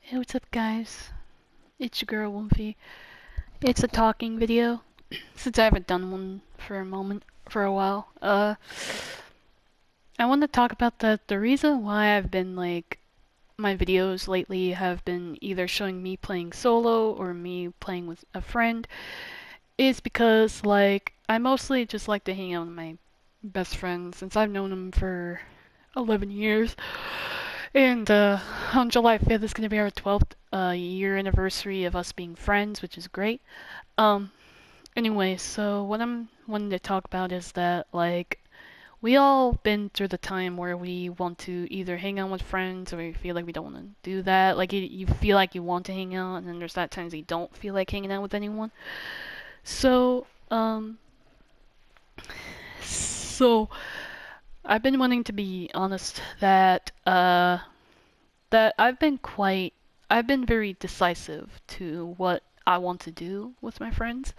Hey, what's up, guys? It's your girl, Wolfy. It's a talking video, since I haven't done one for a while. I want to talk about the reason why I've been, my videos lately have been either showing me playing solo or me playing with a friend, is because, I mostly just like to hang out with my best friend, since I've known him for 11 years. And on July 5th is going to be our 12th year anniversary of us being friends, which is great. Um, anyway, so what I'm wanting to talk about is that, we all been through the time where we want to either hang out with friends or we feel like we don't want to do that. Like, you feel like you want to hang out, and then there's that times you don't feel like hanging out with anyone. So, so I've been wanting to be honest that I've been very decisive to what I want to do with my friends.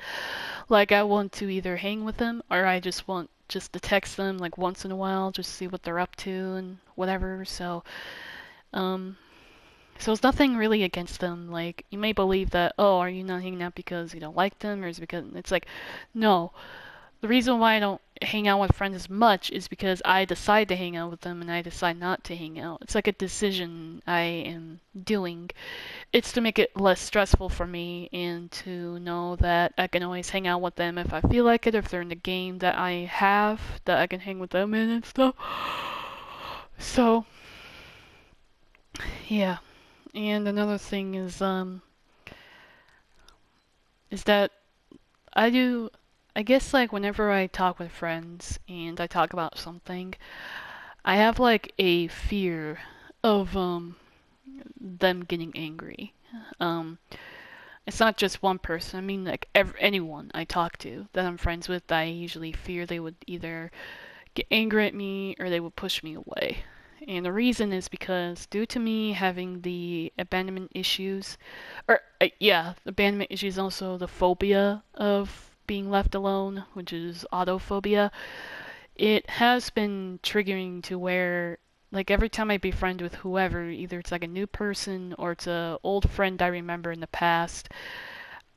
Like, I want to either hang with them or I just want just to text them like once in a while, just see what they're up to and whatever. Um, so it's nothing really against them. Like, you may believe that, oh, are you not hanging out because you don't like them, or is it because it's like, no, the reason why I don't hang out with friends as much is because I decide to hang out with them and I decide not to hang out. It's like a decision I am doing. It's to make it less stressful for me and to know that I can always hang out with them if I feel like it, if they're in the game that I have, that I can hang with them in and stuff. So, yeah. And another thing is that I guess, like, whenever I talk with friends and I talk about something, I have like a fear of them getting angry. Um, it's not just one person. I mean, like, anyone I talk to that I'm friends with, I usually fear they would either get angry at me or they would push me away. And the reason is because, due to me having the abandonment issues, or yeah, abandonment issues, also the phobia of being left alone, which is autophobia, it has been triggering to where, like, every time I befriend with whoever, either it's like a new person or it's a old friend I remember in the past,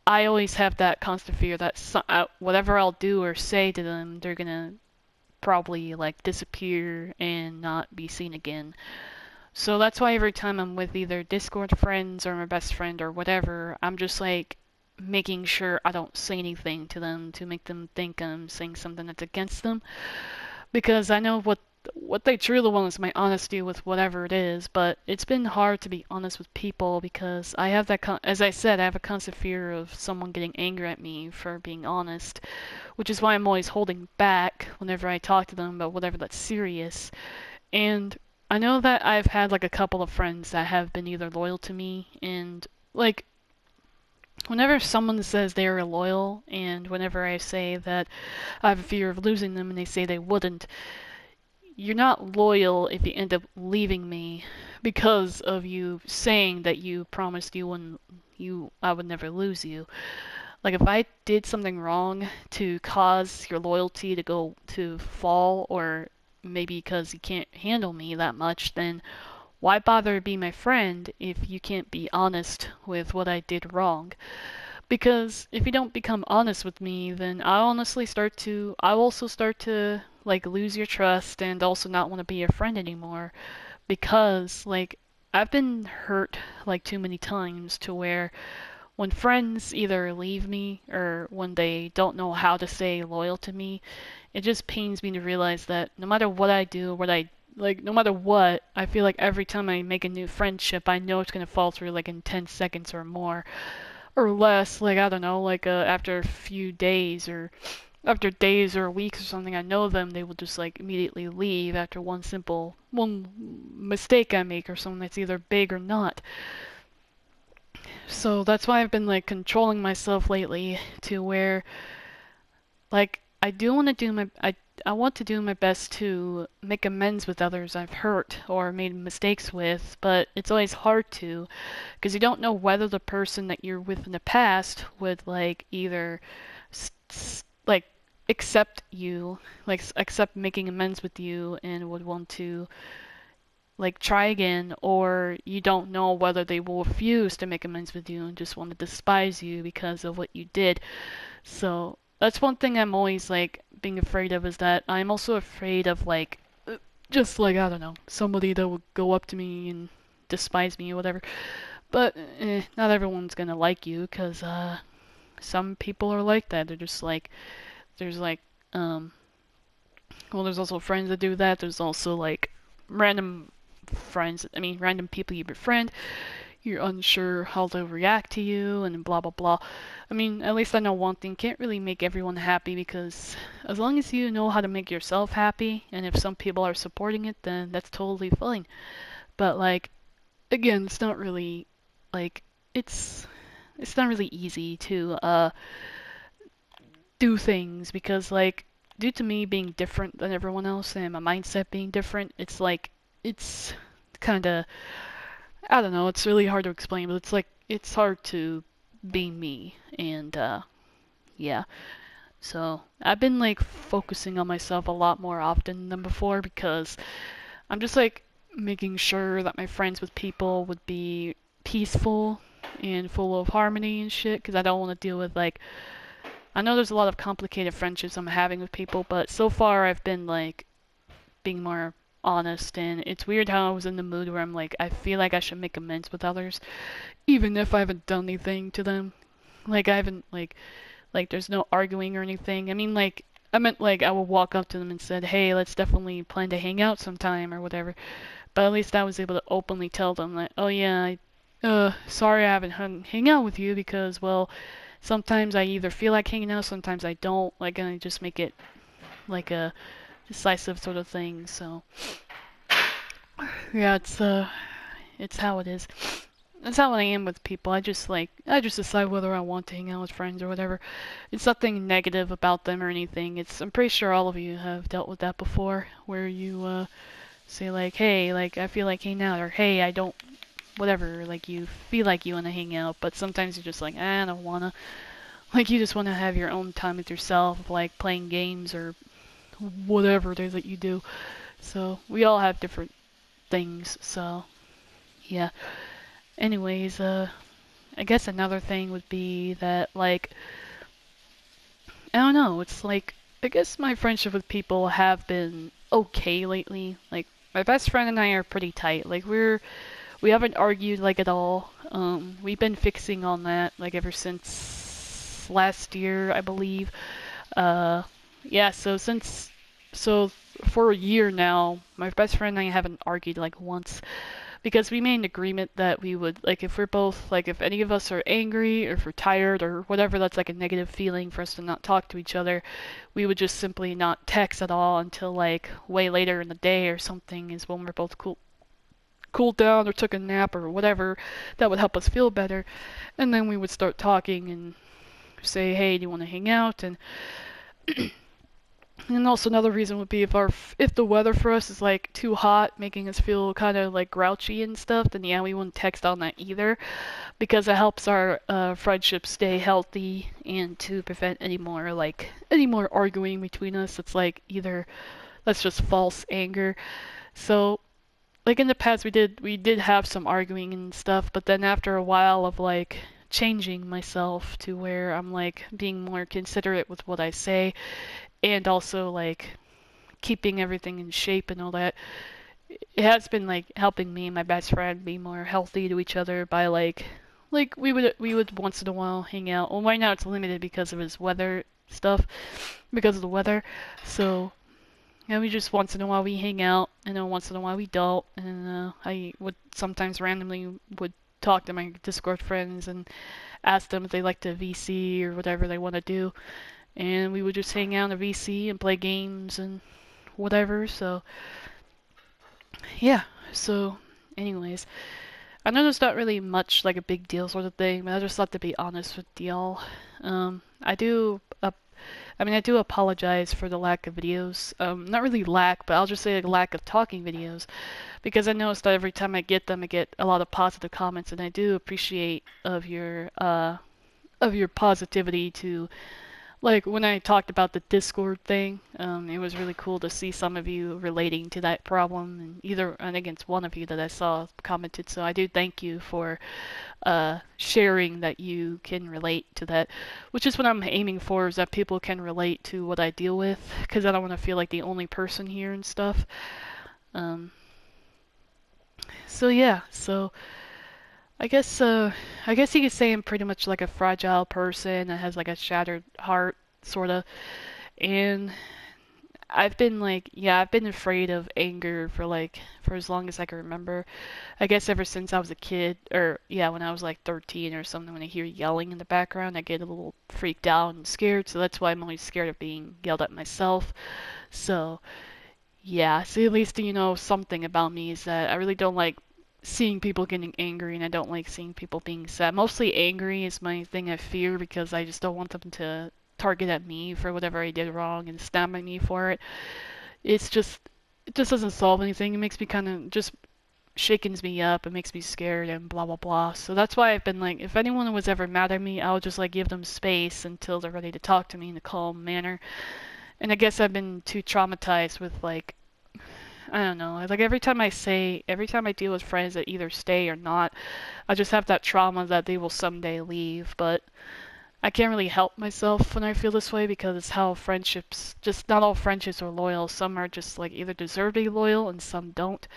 I always have that constant fear that whatever I'll do or say to them, they're gonna probably like disappear and not be seen again. So that's why every time I'm with either Discord friends or my best friend or whatever, I'm just like making sure I don't say anything to them to make them think I'm saying something that's against them, because I know what they truly want is my honesty with whatever it is. But it's been hard to be honest with people because I have as I said, I have a constant fear of someone getting angry at me for being honest, which is why I'm always holding back whenever I talk to them about whatever that's serious. And I know that I've had like a couple of friends that have been either loyal to me, and like, whenever someone says they are loyal, and whenever I say that I have a fear of losing them and they say they wouldn't, you're not loyal if you end up leaving me because of you saying that you promised I would never lose you. Like, if I did something wrong to cause your loyalty to go to fall, or maybe because you can't handle me that much, then why bother be my friend if you can't be honest with what I did wrong? Because if you don't become honest with me, then I'll also start to like lose your trust and also not want to be your friend anymore. Because, like, I've been hurt like too many times to where when friends either leave me or when they don't know how to stay loyal to me, it just pains me to realize that no matter what I do, no matter what, I feel like every time I make a new friendship, I know it's gonna fall through like in 10 seconds or more or less. Like, I don't know, after a few days or after days or weeks or something, I know them, they will just like immediately leave after one mistake I make or something that's either big or not. So that's why I've been like controlling myself lately to where, like, I want to do my best to make amends with others I've hurt or made mistakes with, but it's always hard to, because you don't know whether the person that you're with in the past would like either like accept you, like accept making amends with you, and would want to like try again, or you don't know whether they will refuse to make amends with you and just want to despise you because of what you did. So that's one thing I'm always like being afraid of, is that I'm also afraid of like just like, I don't know, somebody that would go up to me and despise me or whatever. But not everyone's gonna like you, because some people are like that. They're just like, there's like um well, there's also friends that do that. There's also like random random people you befriend. You're unsure how they'll react to you and blah blah blah. I mean, at least I know one thing: can't really make everyone happy, because as long as you know how to make yourself happy, and if some people are supporting it, then that's totally fine. But like, again, it's not really like it's it's not really easy to do things, because like, due to me being different than everyone else and my mindset being different, it's like, it's kind of, I don't know, it's really hard to explain, but it's like, it's hard to be me. And yeah, so I've been like focusing on myself a lot more often than before, because I'm just like making sure that my friends with people would be peaceful and full of harmony and shit, because I don't want to deal with like, I know there's a lot of complicated friendships I'm having with people, but so far I've been like being more honest, and it's weird how I was in the mood where I'm like, I feel like I should make amends with others, even if I haven't done anything to them. Like, I haven't like there's no arguing or anything. I mean, like, I meant like I would walk up to them and said, hey, let's definitely plan to hang out sometime or whatever. But at least I was able to openly tell them that, oh yeah, sorry I haven't hang out with you, because, well, sometimes I either feel like hanging out, sometimes I don't. Like, and I just make it like a decisive sort of thing. So yeah, it's how it is. That's how I am with people. I just decide whether I want to hang out with friends or whatever. It's nothing negative about them or anything. I'm pretty sure all of you have dealt with that before, where you say like, hey, like I feel like hanging out, or hey, I don't, whatever. Like, you feel like you want to hang out, but sometimes you're just like, I don't wanna. Like, you just want to have your own time with yourself, like playing games or whatever it is that you do. So we all have different things. So yeah. Anyways, I guess another thing would be that, like, I don't know, it's like, I guess my friendship with people have been okay lately. Like, my best friend and I are pretty tight. Like, we haven't argued like at all. We've been fixing on that like ever since last year, I believe. Uh, yeah, so for a year now, my best friend and I haven't argued like once, because we made an agreement that we would, like, if we're both, like, if any of us are angry or if we're tired or whatever, that's like a negative feeling for us to not talk to each other, we would just simply not text at all until like way later in the day or something, is when we're both cooled down or took a nap or whatever that would help us feel better. And then we would start talking and say, hey, do you want to hang out? And also another reason would be if the weather for us is like too hot, making us feel kind of like grouchy and stuff, then yeah, we wouldn't text on that either, because it helps our friendship stay healthy and to prevent any more arguing between us. It's like either that's just false anger. So like in the past we did have some arguing and stuff, but then after a while of like changing myself to where I'm like being more considerate with what I say, and also like keeping everything in shape and all that, it has been like helping me and my best friend be more healthy to each other by like we would once in a while hang out. Well, right now it's limited because of his weather stuff, because of the weather. So yeah, we just once in a while we hang out, and then once in a while we don't. And I would sometimes randomly would talk to my Discord friends and ask them if they like to VC or whatever they want to do, and we would just hang out in a VC and play games and whatever. So yeah. So anyways, I know there's not really much like a big deal sort of thing, but I just thought to be honest with y'all. I do I do apologize for the lack of videos. Not really lack, but I'll just say a lack of talking videos, because I noticed that every time I get them, I get a lot of positive comments, and I do appreciate of your positivity to Like when I talked about the Discord thing, it was really cool to see some of you relating to that problem, and and against one of you that I saw commented. So I do thank you for sharing that you can relate to that, which is what I'm aiming for, is that people can relate to what I deal with, because I don't want to feel like the only person here and stuff. Um, so yeah, so I guess you could say I'm pretty much like a fragile person that has like a shattered heart, sorta. And I've been afraid of anger for for as long as I can remember. I guess ever since I was a kid, or yeah, when I was like 13 or something, when I hear yelling in the background, I get a little freaked out and scared. So that's why I'm always scared of being yelled at myself. So yeah, so at least you know something about me is that I really don't like seeing people getting angry, and I don't like seeing people being sad. Mostly angry is my thing I fear, because I just don't want them to target at me for whatever I did wrong and stab at me for it. It's just it just doesn't solve anything. It makes me kind of just shakens me up. It makes me scared and blah blah blah. So that's why I've been like, if anyone was ever mad at me, I would just like give them space until they're ready to talk to me in a calm manner. And I guess I've been too traumatized with I don't know. Like every time I deal with friends that either stay or not, I just have that trauma that they will someday leave. But I can't really help myself when I feel this way, because it's how friendships, just not all friendships are loyal. Some are just like either deserve to be loyal and some don't.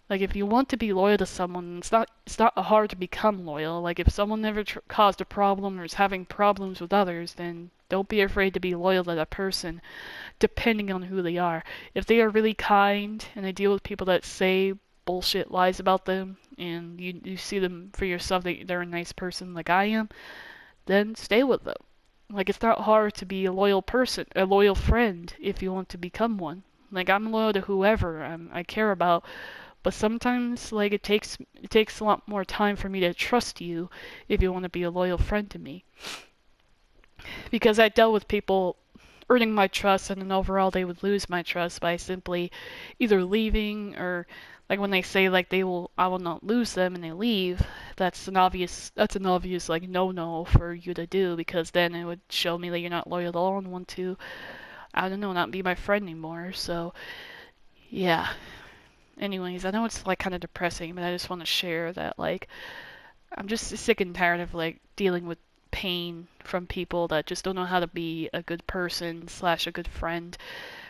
Like if you want to be loyal to someone, it's not hard to become loyal. Like if someone never caused a problem or is having problems with others, then don't be afraid to be loyal to that person, depending on who they are. If they are really kind and they deal with people that say bullshit lies about them, and you see them for yourself that they're a nice person like I am, then stay with them. Like it's not hard to be a loyal person, a loyal friend if you want to become one. Like I'm loyal to whoever I care about, but sometimes like it takes a lot more time for me to trust you if you want to be a loyal friend to me. Because I dealt with people earning my trust, and then overall they would lose my trust by simply either leaving, or like when they say like I will not lose them and they leave. That's an obvious like no for you to do, because then it would show me that you're not loyal at all and want to, I don't know, not be my friend anymore. So yeah. Anyways, I know it's like kind of depressing, but I just want to share that like I'm just sick and tired of like dealing with pain from people that just don't know how to be a good person slash a good friend.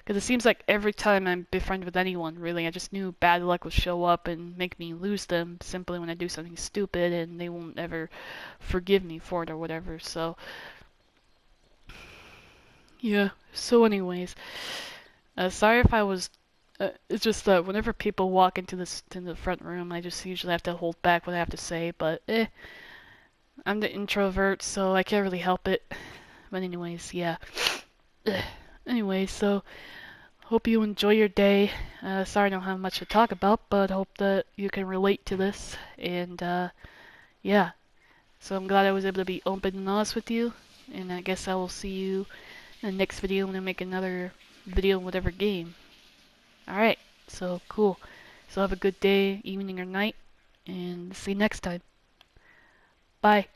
Because it seems like every time I'm befriended with anyone, really, I just knew bad luck would show up and make me lose them simply when I do something stupid, and they won't ever forgive me for it or whatever. So yeah. So anyways, sorry if I was. It's just that whenever people walk into the front room, I just usually have to hold back what I have to say. But I'm the introvert, so I can't really help it. But anyways, yeah. Anyway, so hope you enjoy your day. Sorry I don't have much to talk about, but hope that you can relate to this. And yeah, so I'm glad I was able to be open and honest with you. And I guess I will see you in the next video when I make another video in whatever game. Alright, so cool. So have a good day, evening, or night, and see you next time. Bye.